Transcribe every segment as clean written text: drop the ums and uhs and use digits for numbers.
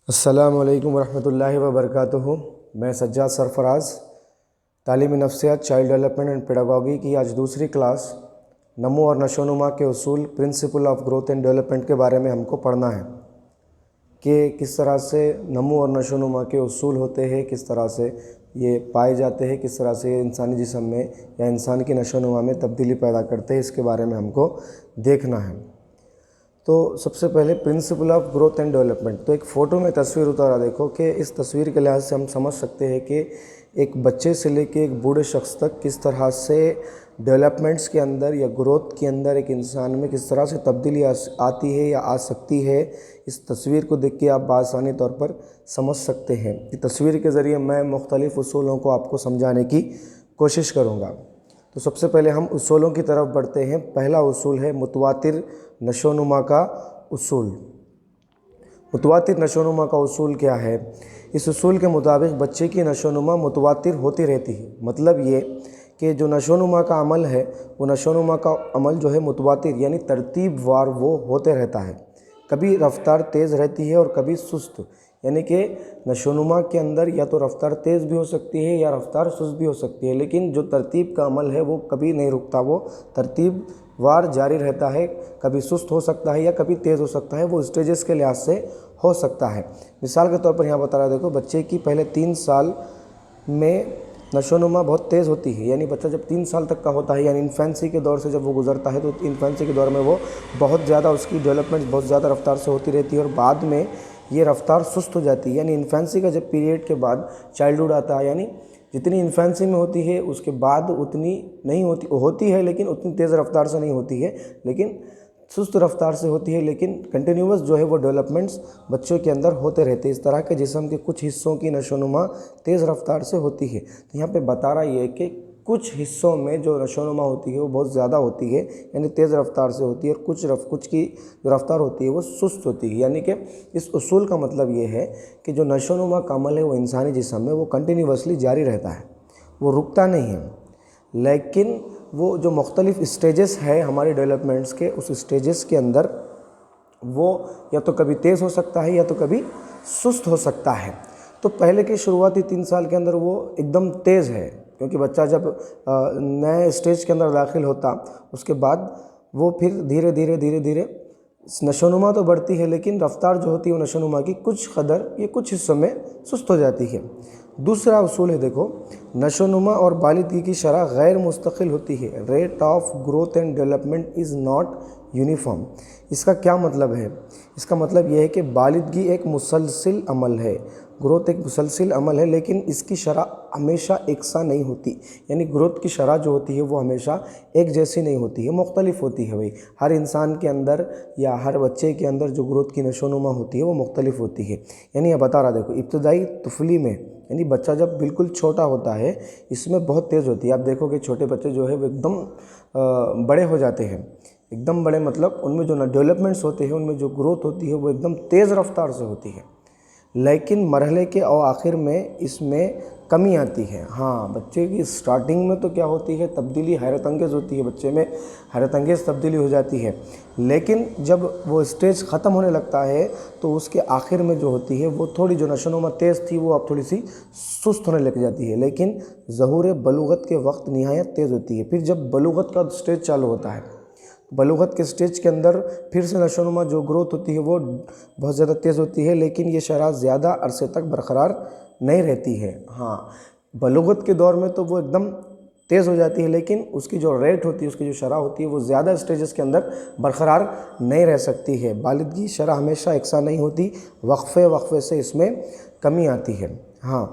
السلام علیکم ورحمۃ اللہ وبرکاتہ۔ میں سجاد سرفراز، تعلیمی نفسیات، چائلڈ ڈیولپمنٹ اینڈ پیڈاگوگی کی آج دوسری کلاس نمو اور نشو و نما کے اصول، principle of growth and development کے بارے میں ہم کو پڑھنا ہے کہ کس طرح سے نمو اور نشو و نما کے اصول ہوتے ہیں، کس طرح سے یہ پائے جاتے ہیں، کس طرح سے یہ انسانی جسم میں یا انسان کی نشو و نما میں تبدیلی پیدا کرتے ہیں، اس کے بارے میں ہم کو دیکھنا ہے۔ تو سب سے پہلے principle of growth and development, تو ایک فوٹو میں تصویر اتارا دیکھو کہ اس تصویر کے لحاظ سے ہم سمجھ سکتے ہیں کہ ایک بچے سے لے کے ایک بوڑھے شخص تک کس طرح سے ڈیولپمنٹس کے اندر یا گروتھ کے اندر ایک انسان میں کس طرح سے تبدیلی آتی ہے یا آ سکتی ہے۔ اس تصویر کو دیکھ کے آپ بآسانی طور پر سمجھ سکتے ہیں۔ اس تصویر کے ذریعے میں مختلف اصولوں کو آپ کو سمجھانے کی کوشش کروں گا۔ تو سب سے پہلے ہم اصولوں کی طرف بڑھتے ہیں۔ پہلا اصول ہے متواتر نشو و نما کا اصول۔ متواتر نشو و نما کا اصول کیا ہے؟ اس اصول کے مطابق بچے کی نشو و نما متواتر ہوتی رہتی ہے۔ مطلب یہ کہ جو نشو و نما کا عمل ہے، وہ نشو و نما کا عمل جو ہے متواتر یعنی ترتیب وار وہ ہوتے رہتا ہے۔ کبھی رفتار تیز رہتی ہے اور کبھی سست، یعنی کہ نشو و نما کے اندر یا تو رفتار تیز بھی ہو سکتی ہے یا رفتار سست بھی ہو سکتی ہے، لیکن جو ترتیب کا عمل ہے وہ کبھی نہیں رکتا، وہ ترتیب وار جاری رہتا ہے۔ کبھی سست ہو سکتا ہے یا کبھی تیز ہو سکتا ہے، وہ اسٹیجز کے لحاظ سے ہو سکتا ہے۔ مثال کے طور پر یہاں بتا رہا دیکھو، بچے کی پہلے 3 سال میں نشو و نما بہت تیز ہوتی ہے، یعنی بچہ جب 3 سال تک کا ہوتا ہے، یعنی انفینسی کے دور سے جب وہ گزرتا ہے، تو انفینسی کے دور میں وہ بہت زیادہ اس کی ڈیولپمنٹ بہت زیادہ رفتار سے ہوتی رہتی ہے، اور بعد میں یہ رفتار سست ہو جاتی ہے۔ یعنی انفینسی کا جب پیریڈ کے بعد چائلڈہڈ آتا ہے، یعنی جتنی انفینسی میں ہوتی ہے اس کے بعد اتنی نہیں ہوتی ہے، لیکن اتنی تیز رفتار سے نہیں ہوتی ہے، لیکن سست رفتار سے ہوتی ہے، لیکن کنٹینیوس جو ہے وہ ڈیولپمنٹس بچوں کے اندر ہوتے رہتے ہیں۔ اس طرح کے جسم کے کچھ حصوں کی نشو و نما تیز رفتار سے ہوتی ہے۔ تو یہاں پہ بتا رہا یہ ہے کہ کچھ حصوں میں جو نشو و نما ہوتی ہے وہ بہت زیادہ ہوتی ہے، یعنی تیز رفتار سے ہوتی ہے، اور کچھ کی جو رفتار ہوتی ہے وہ سست ہوتی ہے۔ یعنی کہ اس اصول کا مطلب یہ ہے کہ جو نشو و نما کا عمل ہے وہ انسانی جسم میں وہ کنٹینیوسلی جاری رہتا ہے، وہ رکتا نہیں ہے، لیکن وہ جو مختلف اسٹیجز ہے ہمارے ڈیولپمنٹس کے، اس اسٹیجز کے اندر وہ یا تو کبھی تیز ہو سکتا ہے یا تو کبھی سست ہو سکتا ہے۔ تو پہلے کے شروعاتی 3 سال کے اندر وہ ایک دم تیز ہے، کیونکہ بچہ جب نئے اسٹیج کے اندر داخل ہوتا، اس کے بعد وہ پھر دھیرے دھیرے نشو و نما تو بڑھتی ہے، لیکن رفتار جو ہوتی ہے وہ نشو و نما کی کچھ قدر یہ کچھ حصوں میں سست ہو جاتی ہے۔ دوسرا اصول ہے دیکھو، نشو و نما اور بالغی کی شرح غیر مستقل ہوتی ہے۔ Rate of growth and development is not uniform. اس کا کیا مطلب ہے؟ اس کا مطلب یہ ہے کہ بالغی ایک مسلسل عمل ہے، گروتھ ایک مسلسل عمل ہے، لیکن اس کی شرح ہمیشہ یکساں نہیں ہوتی۔ یعنی گروتھ کی شرح جو ہوتی ہے وہ ہمیشہ ایک جیسی نہیں ہوتی ہے، مختلف ہوتی ہے۔ ہر انسان کے اندر یا ہر بچے کے اندر جو گروتھ کی نشو و نما ہوتی ہے وہ مختلف ہوتی ہے۔ یعنی یہ بتا رہا دیکھو، ابتدائی طفلی میں یعنی بچہ جب بالکل چھوٹا ہوتا ہے، اس میں بہت تیز ہوتی ہے۔ آپ دیکھو کہ چھوٹے بچے جو ہے وہ ایک دم بڑے ہو جاتے ہیں، ایک دم بڑے، مطلب ان میں جو ڈیولپمنٹس ہوتے ہیں، ان میں جو گروتھ ہوتی ہے وہ ایک دم تیز رفتار سے ہوتی ہے، لیکن مرحلے کے آخر میں اس میں کمی آتی ہے۔ ہاں، بچے کی سٹارٹنگ میں تو کیا ہوتی ہے، تبدیلی حیرت انگیز ہوتی ہے، بچے میں حیرت انگیز تبدیلی ہو جاتی ہے، لیکن جب وہ اسٹیج ختم ہونے لگتا ہے تو اس کے آخر میں جو ہوتی ہے وہ تھوڑی جو نشو و نما تیز تھی وہ اب تھوڑی سی سست ہونے لگ جاتی ہے، لیکن ظہور بلوغت کے وقت نہایت تیز ہوتی ہے۔ پھر جب بلوغت کا اسٹیج چالو ہوتا ہے، بلوغت کے اسٹیج کے اندر پھر سے نشو و نما جو گروتھ ہوتی ہے وہ بہت زیادہ تیز ہوتی ہے، لیکن یہ شرح زیادہ عرصے تک برقرار نہیں رہتی ہے۔ ہاں، بلوغت کے دور میں تو وہ ایک دم تیز ہو جاتی ہے، لیکن اس کی جو ریٹ ہوتی ہے، اس کی جو شرح ہوتی ہے وہ زیادہ اسٹیجز کے اندر برقرار نہیں رہ سکتی ہے۔ بالغی شرح ہمیشہ یکساں نہیں ہوتی، وقفے سے اس میں کمی آتی ہے۔ ہاں،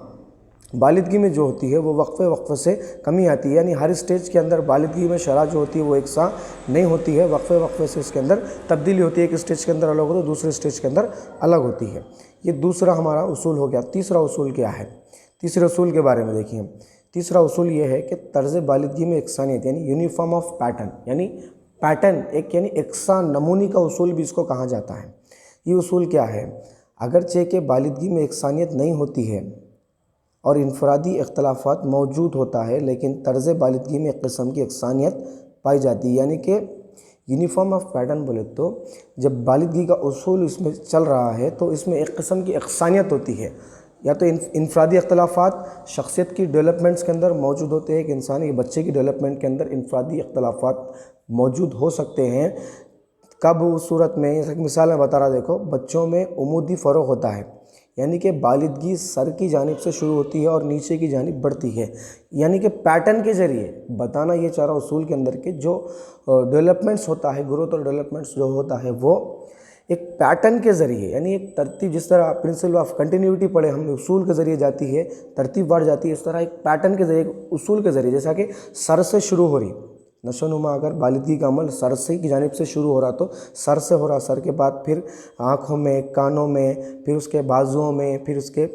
بالغی میں جو ہوتی ہے وہ وقفے سے کمی آتی ہے، یعنی ہر اسٹیج کے اندر بالغی میں شرح جو ہوتی ہے وہ یکساں نہیں ہوتی ہے، وقفے سے اس کے اندر تبدیلی ہوتی ہے، ایک اسٹیج کے اندر الگ ہوتی ہے، دوسرے اسٹیج کے اندر الگ ہوتی ہے۔ یہ دوسرا ہمارا اصول ہو گیا۔ تیسرا اصول کیا ہے؟ تیسرے اصول کے بارے میں دیکھیے۔ تیسرا اصول یہ ہے کہ طرز بالغی میں یکسانیت یعنی یونیفارم آف پیٹرن، یعنی پیٹرن ایک یعنی یکساں نمونی کا اصول بھی اس کو کہا جاتا ہے۔ یہ اصول کیا ہے؟ اگرچہ کہ بالغی میں یکسانیت نہیں ہوتی ہے اور انفرادی اختلافات موجود ہوتا ہے، لیکن طرز بالغی میں ایک قسم کی یکسانیت پائی جاتی ہے، یعنی کہ यूनिफॉर्म ऑफ पैटर्न बोले तो जब बालिदगी का उसूल इसमें चल रहा है तो इसमें एक किस्म की यकसानियत होती है, या तो इनफरादी अख्तलाफात शख्सियत की डेवलपमेंट्स के अंदर मौजूद होते हैं। एक इंसान के बच्चे की डेवलपमेंट के अंदर इनफरादी अख्तलाफात मौजूद हो सकते हैं। कब उस सूरत में, जैसे कि मिसाल मैं बता रहा, देखो बच्चों में उमूदी फ़रोग़ होता है, यानी कि बालिदगी सर की जानिब से शुरू होती है और नीचे की जानिब बढ़ती है, यानी कि पैटर्न के ज़रिए बताना ये चाह रहा उसूल के अंदर के जो डेवलपमेंट्स होता है, ग्रोथ और डेवलपमेंट्स जो होता है वो एक पैटर्न के ज़रिए, यानी एक तरतीब, जिस तरह प्रिंसिपल ऑफ कंटिन्यूटी पढ़े हमने, उसूल के ज़रिए जाती है, तरतीब बढ़ जाती है, इस तरह एक पैटर्न के ज़रिए, उसूल के ज़रिए, जैसा कि सर से शुरू हो रही नशोनुमा, अगर बालिदगी का अमल सर से की जानिब से शुरू हो रहा तो सर से हो रहा, सर के बाद फिर आँखों में, कानों में, फिर उसके बाजुओं में, फिर उसके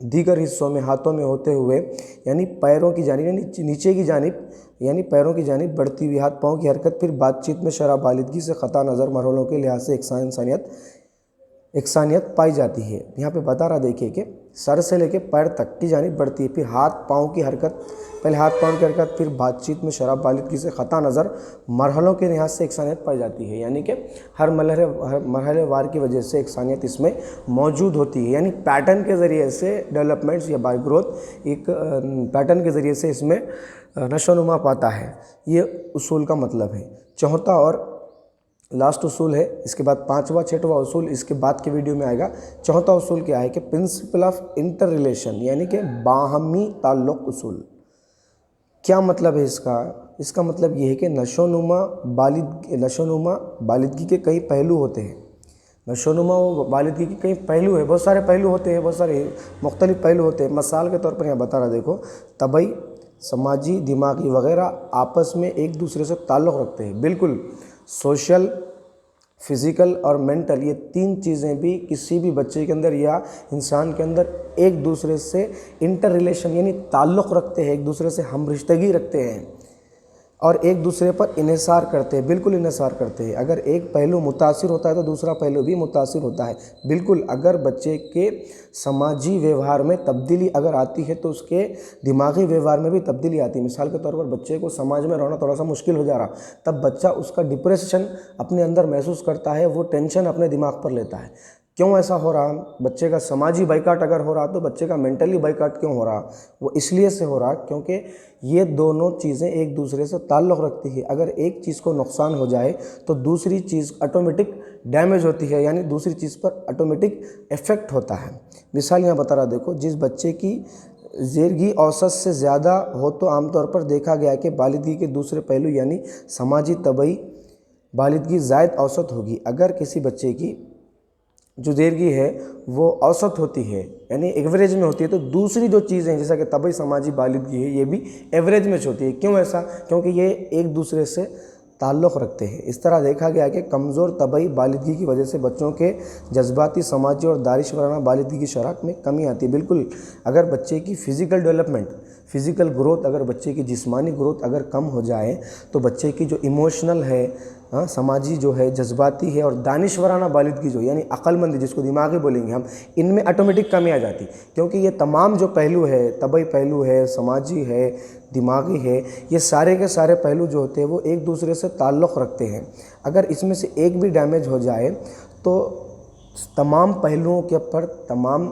दीगर हिस्सों में, हाथों में होते हुए यानी पैरों की जानिब, यानी नीचे की जानिब, यानी पैरों की जानिब बढ़ती हुई हाथ पाँव की हरकत, फिर बातचीत में शरह बालिदगी से ख़ता नज़र मरहलों के लिहाज से एकसानियत पाई जाती है। यहाँ पे बता रहा, देखिए कि सर से लेके पैर तक की जानिब बढ़ती है, फिर हाथ पाँव की हरकत, पहले हाथ पाँव की हरकत, फिर बातचीत में शराब बालिदगी से ख़ता नज़र मरहलों के लिहाज से एकसानियत पाई जाती है, यानी कि हर मरहले वार की वजह से एकसानियत इसमें मौजूद होती है, यानी पैटर्न के ज़रिए से डेवलपमेंट्स या बाय ग्रोथ एक पैटर्न के ज़रिए से इसमें नशोनुमा पाता है। ये उसूल का मतलब है। चौथा और लास्ट उसूल है, इसके बाद पांचवा छठवां उसूल इसके बाद के वीडियो में आएगा। चौथा उसूल क्या है कि प्रिंसिपल ऑफ इंटर रिलेशन, यानी कि बाहमी ताल्लुक़ उसूल। क्या मतलब है इसका मतलब ये है कि नशोनुमा बालिदगी के कई पहलू होते हैं। नशोनुमा वो बालिदगी के कई पहलू है, बहुत सारे पहलू होते हैं, बहुत सारे मुख्तलिफ पहलू होते हैं। मिसाल के तौर पर यहाँ बता रहा, देखो तबई, समाजी, दिमागी वगैरह आपस में एक दूसरे से ताल्लुक़ रखते हैं। बिल्कुल सोशल, फिज़िकल और मेंटल, ये तीन चीज़ें भी किसी भी बच्चे के अंदर या इंसान के अंदर एक दूसरे से इंटर रिलेशन यानी ताल्लुक़ रखते हैं, एक दूसरे से हम रिश्तगी रखते हैं और एक दूसरे पर इन्हिसार करते हैं, बिल्कुल इन्हिसार करते हैं। अगर एक पहलू मुतासिर होता है तो दूसरा पहलू भी मुतासिर होता है। बिल्कुल अगर बच्चे के समाजी व्यवहार में तब्दीली अगर आती है तो उसके दिमागी व्यवहार में भी तब्दीली आती है। मिसाल के तौर पर बच्चे को समाज में रहना थोड़ा सा मुश्किल हो जा रहा, तब बच्चा उसका डिप्रेशन अपने अंदर महसूस करता है, वो टेंशन अपने दिमाग पर लेता है। क्यों ऐसा हो रहा? बच्चे का समाजी बाइकाट अगर हो रहा तो बच्चे का मेंटली बाइकाट क्यों हो रहा? वो इसलिए से हो रहा क्योंकि ये दोनों चीज़ें एक दूसरे से ताल्लुक़ रखती है। अगर एक चीज़ को नुकसान हो जाए तो दूसरी चीज़ ऑटोमेटिक डैमेज होती है, यानी दूसरी चीज़ पर ऑटोमेटिक इफ़ेक्ट होता है। मिसाल यहाँ बता रहा, देखो जिस बच्चे की ज़ेरगी औसत से ज़्यादा हो तो आमतौर पर देखा गया कि बालिदगी के दूसरे पहलू यानी समाजी तबई बालिदगी ज़ायद औसत होगी। अगर किसी बच्चे की जो ज़ेरगी है वो औसत होती है यानी एवरेज में होती है तो दूसरी जो चीज़ें हैं जैसा कि तबई समाजी बालिदगी है ये भी एवरेज में होती है। क्यों ऐसा? क्योंकि ये एक दूसरे से ताल्लुक़ रखते हैं। इस तरह देखा गया कि कमज़ोर तबई बालिदगी की वजह से बच्चों के जज्बाती, समाजी और दानिश वराना बालिदगी की शरह में कमी आती है। बिल्कुल अगर बच्चे की फ़िज़िकल डेवलपमेंट, फ़िज़िकल ग्रोथ, अगर बच्चे की जिस्मानी ग्रोथ अगर कम हो जाए तो बच्चे की जो इमोशनल है, समाजी जो है, जज्बाती है और दानिशवराना बालिदगी जो यानी अक्लमंदी जिसको दिमागी बोलेंगे हम, इनमें ऑटोमेटिक कमी आ जाती क्योंकि ये तमाम जो पहलू है, तबई पहलू है, समाजी है, दिमागी है, ये सारे के सारे पहलू जो होते हैं वो एक दूसरे से ताल्लुक़ रखते हैं। अगर इसमें से एक भी डैमेज हो जाए तो तमाम पहलुओं के ऊपर, तमाम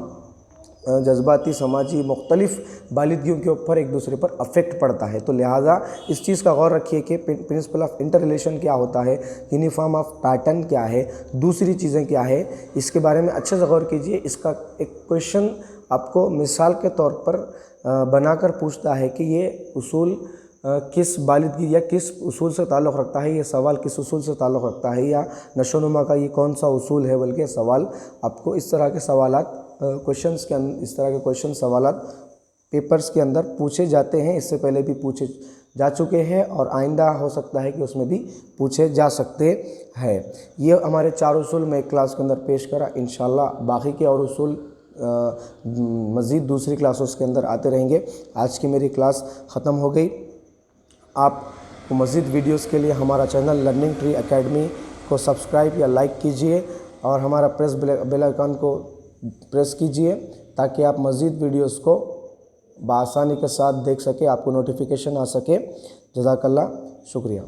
जज्बाती, समाजी, मुख्तलिफ़ बालिदगियों के ऊपर एक दूसरे पर अफेक्ट पड़ता है। तो लिहाजा इस चीज़ का गौर रखिए कि प्रिंसिपल ऑफ इंटर रिलेशन क्या होता है, यूनिफॉर्म ऑफ पैटर्न क्या है, दूसरी चीज़ें क्या है, इसके बारे में अच्छे से गौर कीजिए। इसका एक क्वेश्चन आपको मिसाल के तौर पर बनाकर पूछता है कि ये उसूल किस बालिदगी या किस उसूल से ताल्लुक़ रखता है, ये सवाल किस उसूल से ताल्लुक़ रखता है, या नशोनुमा का ये कौन सा उसूल है, बल्कि सवाल आपको इस तरह के सवालात क्वेश्चंस के अंदर, इस तरह के क्वेश्चन सवालात पेपर्स के अंदर पूछे जाते हैं। इससे पहले भी पूछे जा चुके हैं और आइंदा हो सकता है कि उसमें भी पूछे जा सकते हैं। ये हमारे 4 उसूल में एक क्लास के अंदर पेश करा। इंशाल्लाह बाकी के और उसूल मज़ीद दूसरी क्लासों के अंदर आते रहेंगे। आज की मेरी क्लास ख़त्म हो गई। आप मज़ीद वीडियोस के लिए हमारा चैनल लर्निंग ट्री एकेडमी को सब्सक्राइब या लाइक कीजिए और हमारा बेल आइकन को प्रेस कीजिए ताकि आप मज़ीद वीडियोस को बआसानी के साथ देख सके, आपको नोटिफिकेशन आ सके। जज़ाकल्लाह, शुक्रिया।